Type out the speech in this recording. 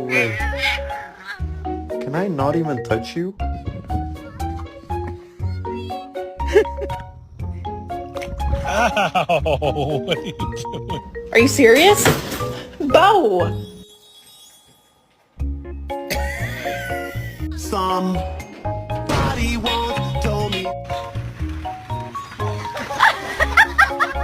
way. Can I not even touch you? Ow! What are you doing? Are you serious? Bo! Somebody once